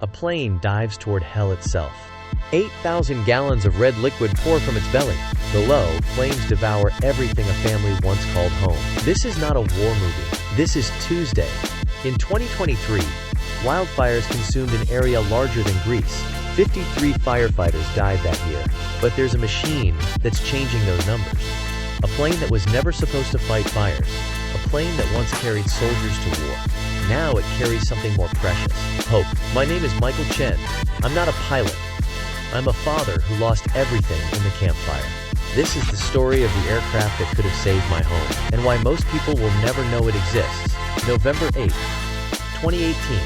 A plane dives toward hell itself. 8,000 gallons of red liquid pour from its belly. Below, flames devour everything a family once called home. This is not a war movie. This is Tuesday. In 2023, wildfires consumed an area larger than Greece. 53 firefighters died that year. But there's a machine that's changing those numbers. A plane that was never supposed to fight fires. A plane that once carried soldiers to war. Now it carries something more precious. Hope. My name is Michael Chen. I'm not a pilot. I'm a father who lost everything in the campfire. This is the story of the aircraft that could have saved my home, and why most people will never know it exists. November 8, 2018.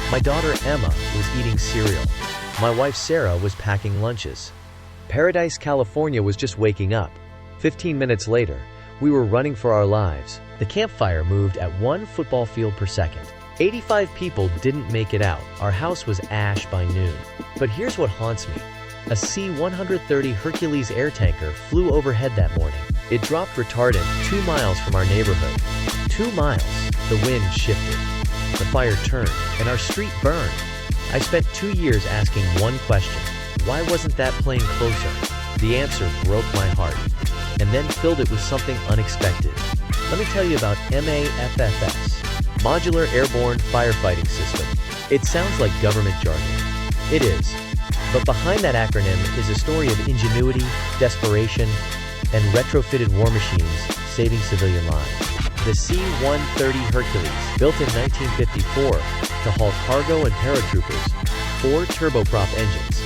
My daughter Emma was eating cereal. My wife Sarah was packing lunches. Paradise, California was just waking up. 15 minutes later, we were running for our lives. The campfire moved at 1 football field per second. 85 people didn't make it out. Our house was ash by noon. But here's what haunts me. A C-130 Hercules air tanker flew overhead that morning. It dropped retardant 2 miles from our neighborhood. 2 miles. The wind shifted. The fire turned, and our street burned. I spent 2 years asking one question. Why wasn't that plane closer? The answer broke my heart, and then filled it with something unexpected. Let me tell you about MAFFS, Modular Airborne Firefighting System. It sounds like government jargon. It is. But behind that acronym is a story of ingenuity, desperation, and retrofitted war machines saving civilian lives. The C-130 Hercules, built in 1954 to haul cargo and paratroopers, 4 turboprop engines,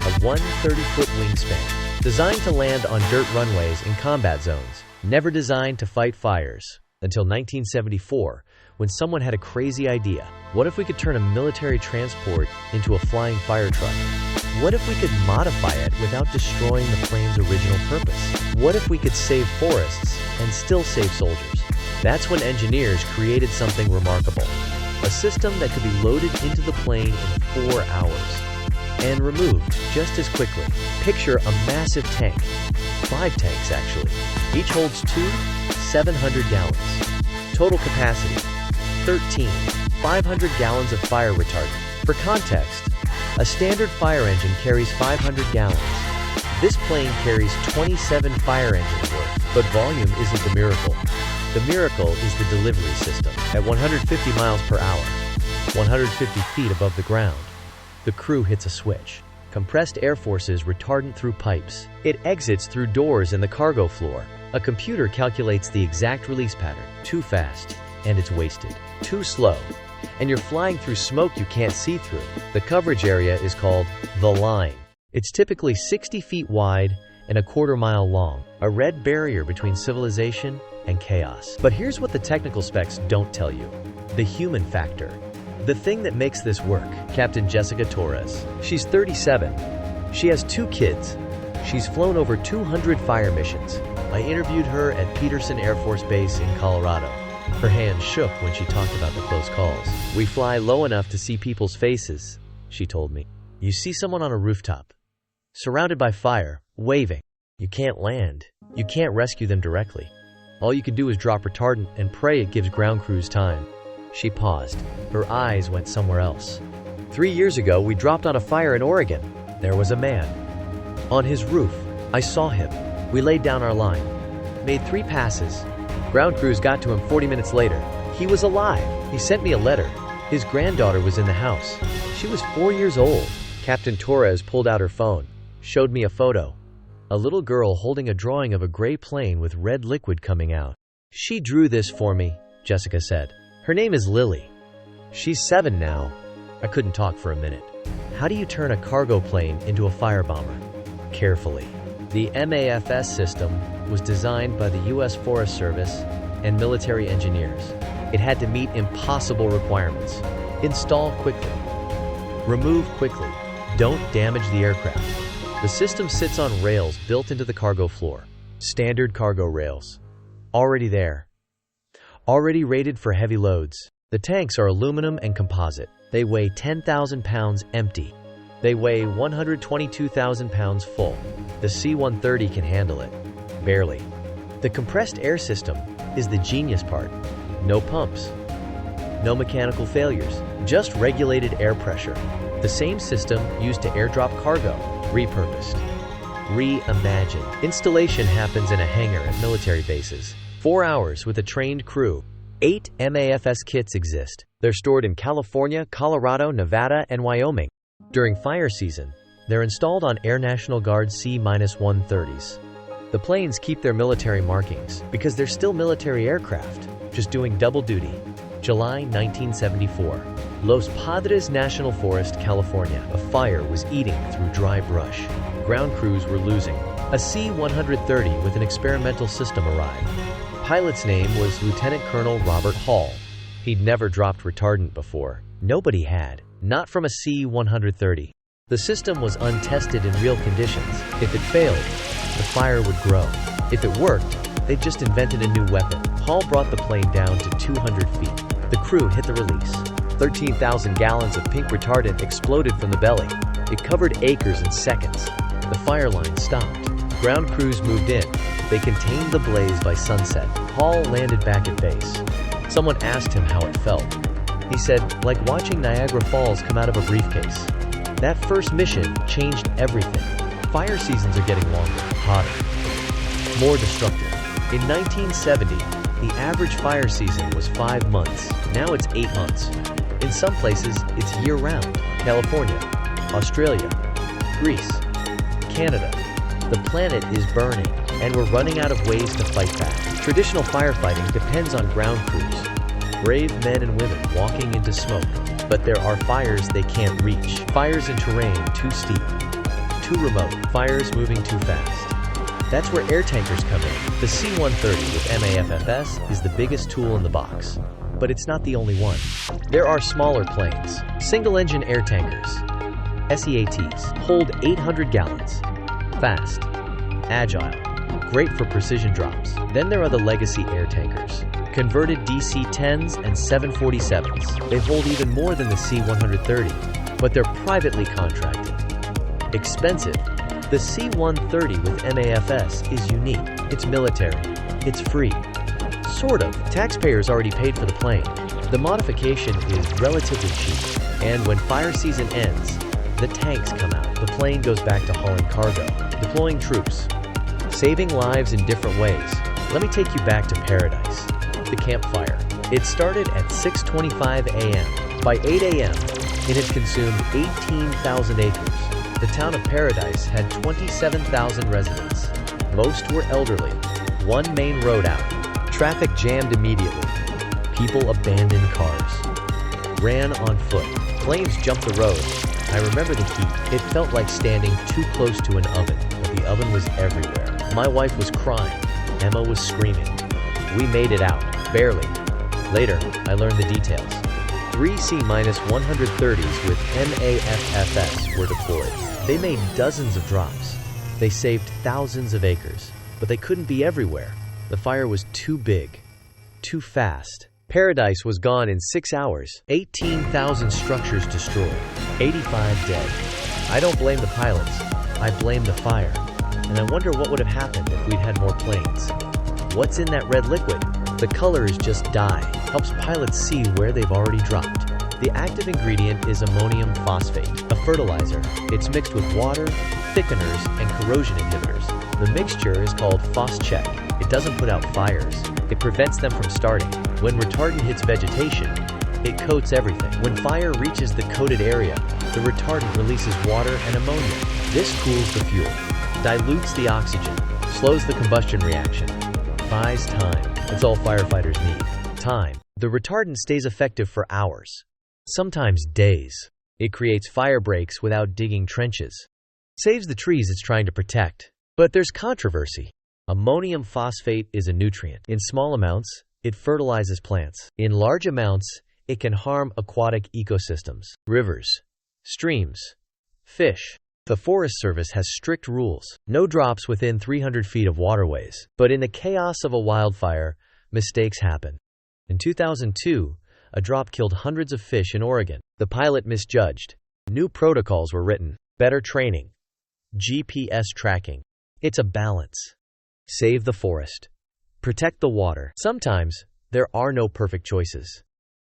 a 130-foot wingspan, designed to land on dirt runways in combat zones, never designed to fight fires. Until 1974, when someone had a crazy idea. What if we could turn a military transport into a flying fire truck? What if we could modify it without destroying the plane's original purpose? What if we could save forests and still save soldiers? That's when engineers created something remarkable. A system that could be loaded into the plane in 4 hours and removed just as quickly. Picture a massive tank. 5 tanks, actually. Each holds 700 gallons. Total capacity, 500 gallons of fire retardant. For context, a standard fire engine carries 500 gallons. This plane carries 27 fire engines worth. But volume isn't the miracle. The miracle is the delivery system. At 150 miles per hour, 150 feet above the ground, the crew hits a switch. Compressed air forces retardant through pipes. It exits through doors in the cargo floor. A computer calculates the exact release pattern. Too fast, and it's wasted. Too slow, and you're flying through smoke you can't see through. The coverage area is called the line. It's typically 60 feet wide and a quarter-mile long, a red barrier between civilization and chaos. But here's what the technical specs don't tell you. The human factor. The thing that makes this work. Captain Jessica Torres. She's 37. She has 2 kids. She's flown over 200 fire missions. I interviewed her at Peterson Air Force Base in Colorado. Her hand shook when she talked about the close calls. We fly low enough to see people's faces, she told me. You see someone on a rooftop, surrounded by fire, waving. You can't land. You can't rescue them directly. All you can do is drop retardant and pray it gives ground crews time. She paused. Her eyes went somewhere else. 3 years ago, we dropped on a fire in Oregon. There was a man. On his roof, I saw him. We laid down our line. Made 3 passes. Ground crews got to him 40 minutes later. He was alive. He sent me a letter. His granddaughter was in the house. She was 4 years old. Captain Torres pulled out her phone, showed me a photo. A little girl holding a drawing of a gray plane with red liquid coming out. She drew this for me, Jessica said. Her name is Lily. She's 7 now. I couldn't talk for a minute. How do you turn a cargo plane into a firebomber? Carefully. The MAFFS system was designed by the U.S. Forest Service and military engineers. It had to meet impossible requirements. Install quickly. Remove quickly. Don't damage the aircraft. The system sits on rails built into the cargo floor. Standard cargo rails. Already there. Already rated for heavy loads. The tanks are aluminum and composite. They weigh 10,000 pounds empty. They weigh 122,000 pounds full. The C-130 can handle it. Barely. The compressed air system is the genius part. No pumps. No mechanical failures. Just regulated air pressure. The same system used to airdrop cargo, repurposed. Reimagined. Installation happens in a hangar at military bases. 4 hours with a trained crew. 8 MAFFS kits exist. They're stored in California, Colorado, Nevada, and Wyoming. During fire season, they're installed on Air National Guard C-130s. The planes keep their military markings because they're still military aircraft, just doing double duty. July 1974. Los Padres National Forest, California. A fire was eating through dry brush. Ground crews were losing. A C-130 with an experimental system arrived. Pilot's name was Lieutenant Colonel Robert Hall. He'd never dropped retardant before. Nobody had. Not from a C-130. The system was untested in real conditions. If it failed, the fire would grow. If it worked, they'd just invented a new weapon. Hall brought the plane down to 200 feet. The crew hit the release. 13,000 gallons of pink retardant exploded from the belly. It covered acres in seconds. The fire line stopped. Ground crews moved in. They contained the blaze by sunset. Hall landed back at base. Someone asked him how it felt. He said, like watching Niagara Falls come out of a briefcase. That first mission changed everything. Fire seasons are getting longer, hotter, more destructive. In 1970, the average fire season was 5 months. Now it's 8 months. In some places, it's year-round. California, Australia, Greece, Canada. The planet is burning, and we're running out of ways to fight back. Traditional firefighting depends on ground crews. Brave men and women walking into smoke. But there are fires they can't reach. Fires in terrain too steep, too remote. Fires moving too fast. That's where air tankers come in. The C-130 with MAFFS is the biggest tool in the box. But it's not the only one. There are smaller planes. Single-engine air tankers. SEATs hold 800 gallons. Fast. Agile. Great for precision drops. Then there are the legacy air tankers. Converted DC-10s and 747s. They hold even more than the C-130, but they're privately contracted. Expensive. The C-130 with MAFFS is unique. It's military. It's free. Sort of. Taxpayers already paid for the plane. The modification is relatively cheap. And when fire season ends, the tanks come out. The plane goes back to hauling cargo, deploying troops, saving lives in different ways. Let me take you back to paradise. The campfire. It started at 6:25 a.m. By 8 a.m., it had consumed 18,000 acres. The town of Paradise had 27,000 residents. Most were elderly. One main road out. Traffic jammed immediately. People abandoned cars. Ran on foot. Flames jumped the road. I remember the heat. It felt like standing too close to an oven, but the oven was everywhere. My wife was crying. Emma was screaming. We made it out. Barely. Later, I learned the details. 3 C-130s with MAFFS were deployed. They made dozens of drops. They saved thousands of acres, but they couldn't be everywhere. The fire was too big, too fast. Paradise was gone in 6 hours. 18,000 structures destroyed. 85 dead. I don't blame the pilots. I blame the fire. And I wonder what would have happened if we'd had more planes. What's in that red liquid? The color is just dye. Helps pilots see where they've already dropped. The active ingredient is ammonium phosphate, a fertilizer. It's mixed with water, thickeners, and corrosion inhibitors. The mixture is called Phos-Check. It doesn't put out fires. It prevents them from starting. When retardant hits vegetation, it coats everything. When fire reaches the coated area, the retardant releases water and ammonia. This cools the fuel, dilutes the oxygen, slows the combustion reaction, buys time. That's all firefighters need. Time. The retardant stays effective for hours, sometimes days. It creates fire breaks without digging trenches. Saves the trees it's trying to protect. But there's controversy. Ammonium phosphate is a nutrient. In small amounts, it fertilizes plants. In large amounts, it can harm aquatic ecosystems, rivers, streams, fish. The Forest Service has strict rules. No drops within 300 feet of waterways. But in the chaos of a wildfire, mistakes happen. In 2002, a drop killed hundreds of fish in Oregon. The pilot misjudged. New protocols were written. Better training. GPS tracking. It's a balance. Save the forest. Protect the water. Sometimes, there are no perfect choices.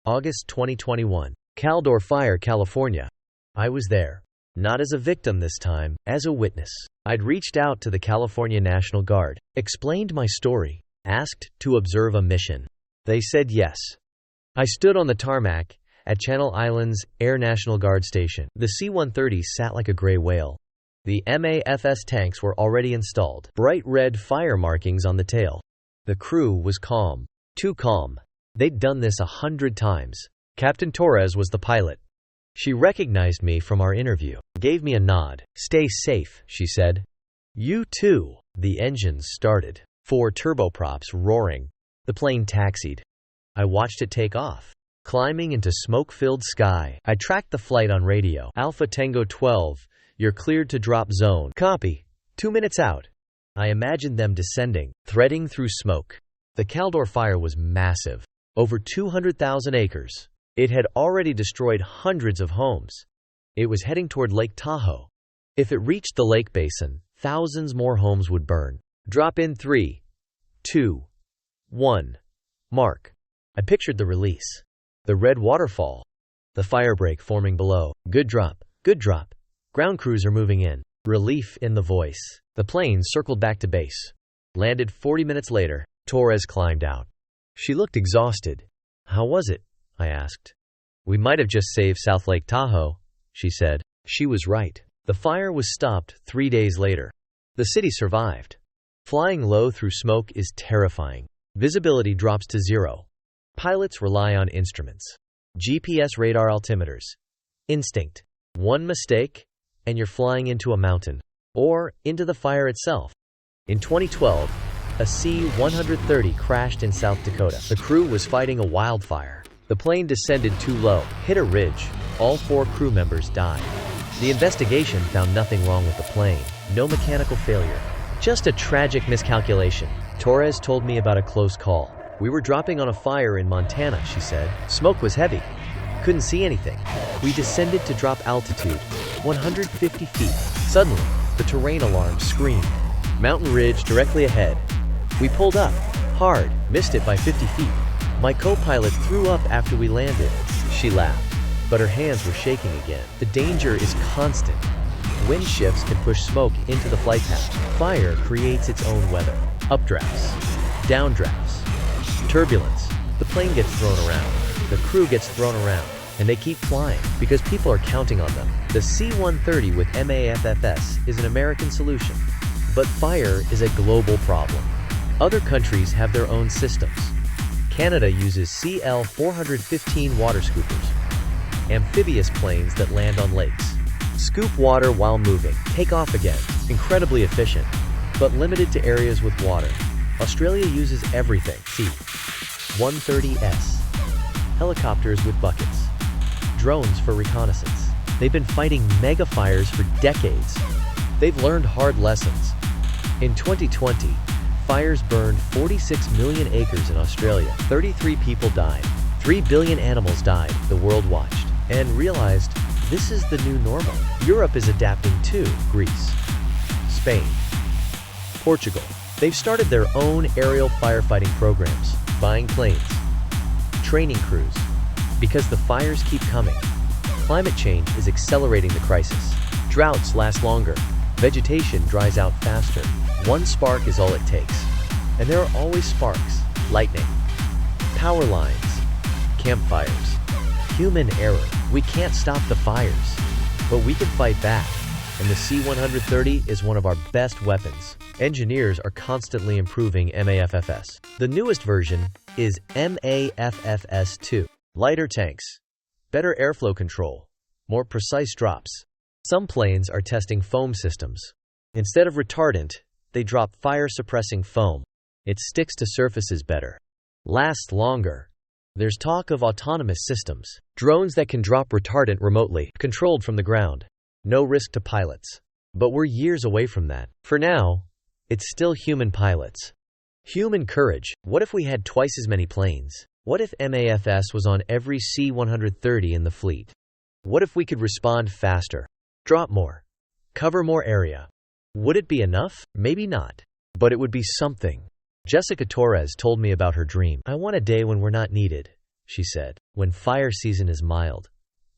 August 2021. Wildfire, California. I was there. Not as a victim this time, as a witness. I'd reached out to the California National Guard, explained my story, asked to observe a mission. They said yes. I stood on the tarmac at Channel Islands Air National Guard Station. The C-130 sat like a gray whale. The MAFFS tanks were already installed, bright red fire markings on the tail. The crew was calm. Too calm. They'd done this 100 times. Captain Torres was the pilot. She recognized me from our interview, gave me a nod. "Stay safe," she said. "You too." The engines started. 4 turboprops roaring. The plane taxied. I watched it take off, climbing into smoke-filled sky. I tracked the flight on radio. "Alpha Tango 12, you're cleared to drop zone." "Copy. 2 minutes out." I imagined them descending, threading through smoke. The Wildfire was massive, over 200,000 acres. It had already destroyed hundreds of homes. It was heading toward Lake Tahoe. If it reached the lake basin, thousands more homes would burn. "Drop in 3, 2, 1. Mark." I pictured the release. The red waterfall. The firebreak forming below. "Good drop. Good drop. Ground crews are moving in." Relief in the voice. The plane circled back to base. Landed 40 minutes later. Torres climbed out. She looked exhausted. "How was it?" I asked. "We might have just saved South Lake Tahoe," she said. She was right. The fire was stopped 3 days later. The city survived. Flying low through smoke is terrifying. Visibility drops to 0. Pilots rely on instruments. GPS radar altimeters. Instinct. One mistake, and you're flying into a mountain. Or into the fire itself. In 2012, a C-130 crashed in South Dakota. The crew was fighting a wildfire. The plane descended too low, hit a ridge. All 4 crew members died. The investigation found nothing wrong with the plane. No mechanical failure. Just a tragic miscalculation. Torres told me about a close call. "We were dropping on a fire in Montana," she said. "Smoke was heavy. Couldn't see anything. We descended to drop altitude, 150 feet. Suddenly, the terrain alarm screamed. Mountain ridge directly ahead. We pulled up, hard, missed it by 50 feet. My co-pilot threw up after we landed." She laughed, but her hands were shaking again. The danger is constant. Wind shifts can push smoke into the flight path. Fire creates its own weather. Updrafts, downdrafts, turbulence. The plane gets thrown around. The crew gets thrown around. And they keep flying, because people are counting on them. The C-130 with MAFFS is an American solution. But fire is a global problem. Other countries have their own systems. Canada uses CL-415 water scoopers, amphibious planes that land on lakes. Scoop water while moving, take off again. Incredibly efficient, but limited to areas with water. Australia uses everything. C-130S. Helicopters with buckets. Drones for reconnaissance. They've been fighting mega fires for decades. They've learned hard lessons. In 2020, fires burned 46 million acres in Australia. 33 people died. 3 billion animals died. The world watched and realized this is the new normal. Europe is adapting too. Greece, Spain, Portugal. They've started their own aerial firefighting programs, buying planes, training crews. Because the fires keep coming. Climate change is accelerating the crisis. Droughts last longer. Vegetation dries out faster. One spark is all it takes. And there are always sparks. Lightning. Power lines. Campfires. Human error. We can't stop the fires. But we can fight back. And the C-130 is one of our best weapons. Engineers are constantly improving MAFFS. The newest version is MAFFS-2. Lighter tanks, better airflow control, more precise drops. Some planes are testing foam systems. Instead of retardant, they drop fire-suppressing foam. It sticks to surfaces better, lasts longer. There's talk of autonomous systems, drones that can drop retardant remotely, controlled from the ground. No risk to pilots. But we're years away from that. For now, it's still human pilots. Human courage. What if we had twice as many planes? What if MAFFS was on every C-130 in the fleet? What if we could respond faster, drop more, cover more area? Would it be enough? Maybe not. But it would be something. Jessica Torres told me about her dream. "I want a day when we're not needed," she said. "When fire season is mild,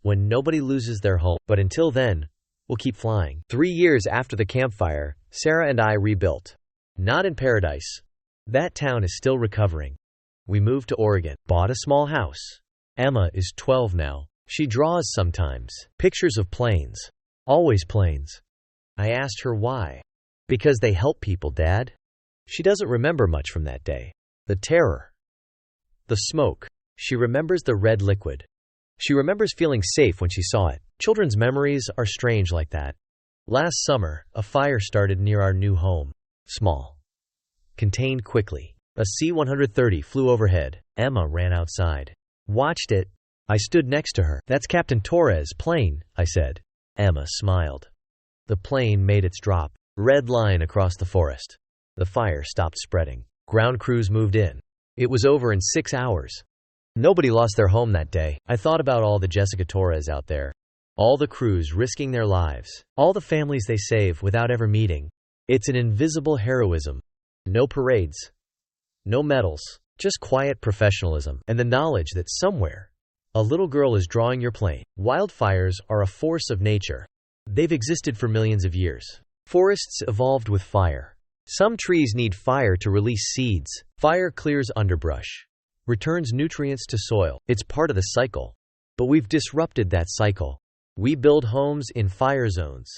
when nobody loses their home. But until then, we'll keep flying. 3 years after the campfire, Sarah and I rebuilt. Not in paradise. That town is still recovering. We moved to Oregon, bought a small house. Emma is 12 now. She draws sometimes. Pictures of planes. Always planes. I asked her why. Because they help people, Dad. She doesn't remember much from that day. The terror. The smoke. She remembers the red liquid. She remembers feeling safe when she saw it. Children's memories are strange like that. Last summer, a fire started near our new home. Small. Contained quickly. A C-130 flew overhead. Emma ran outside. Watched it. I stood next to her. That's Captain Torres' plane, I said. Emma smiled. The plane made its drop. Red line across the forest. The fire stopped spreading. Ground crews moved in. It was over in 6 hours. Nobody lost their home that day. I thought about all the Jessica Torres out there. All the crews risking their lives. All the families they save without ever meeting. It's an invisible heroism. No parades. No medals. Just quiet professionalism. And the knowledge that somewhere, a little girl is drawing your plane. Wildfires are a force of nature. They've existed for millions of years. Forests evolved with fire. Some trees need fire to release seeds. Fire clears underbrush. Returns nutrients to soil. It's part of the cycle. But we've disrupted that cycle. We build homes in fire zones.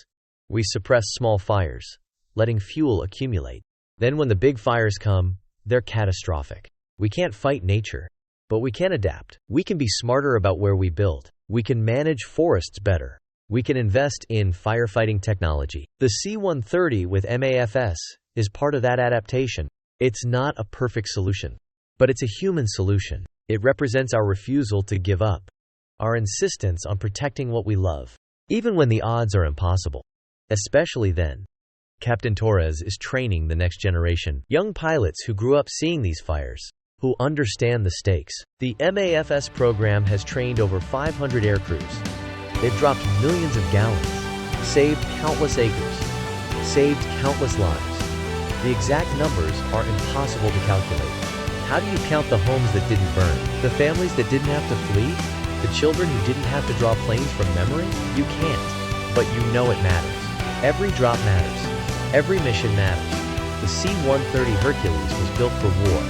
We suppress small fires, letting fuel accumulate. Then when the big fires come, they're catastrophic. We can't fight nature, but we can adapt. We can be smarter about where we build. We can manage forests better. We can invest in firefighting technology. The C-130 with MAFFS is part of that adaptation. It's not a perfect solution, but it's a human solution. It represents our refusal to give up, our insistence on protecting what we love, even when the odds are impossible. Especially then. Captain Torres is training the next generation, young pilots who grew up seeing these fires, who understand the stakes. The MAFFS program has trained over 500 aircrews. They've dropped millions of gallons, saved countless acres, saved countless lives. The exact numbers are impossible to calculate. How do you count the homes that didn't burn? The families that didn't have to flee? The children who didn't have to draw planes from memory? You can't, but you know it matters. Every drop matters. Every mission matters. The C-130 Hercules was built for war,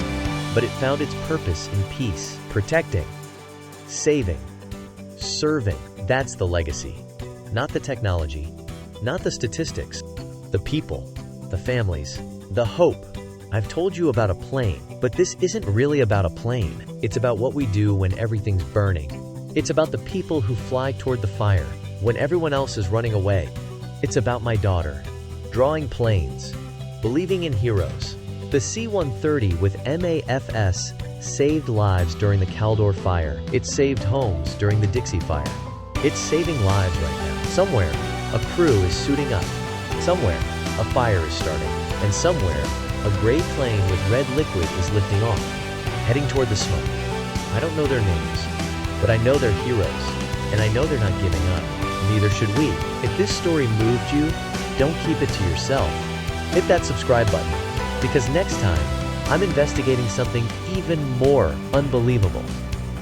but it found its purpose in peace, protecting, saving, serving. That's the legacy. Not the technology, not the statistics, the people, the families, the hope. I've told you about a plane, but this isn't really about a plane. It's about what we do when everything's burning. It's about the people who fly toward the fire when everyone else is running away. It's about my daughter, drawing planes, believing in heroes. The C-130 with MAFFS saved lives during the Caldor fire. It saved homes during the Dixie fire. It's saving lives right now. Somewhere, a crew is suiting up. Somewhere, a fire is starting. And somewhere, a gray plane with red liquid is lifting off, heading toward the smoke. I don't know their names, but I know they're heroes, and I know they're not giving up. Neither should we. If this story moved you, don't keep it to yourself. Hit that subscribe button, because next time, I'm investigating something even more unbelievable.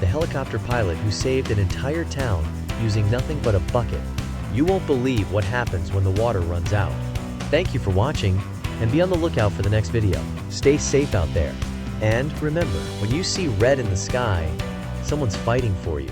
The helicopter pilot who saved an entire town using nothing but a bucket. You won't believe what happens when the water runs out. Thank you for watching, and be on the lookout for the next video. Stay safe out there. And remember, when you see red in the sky, someone's fighting for you.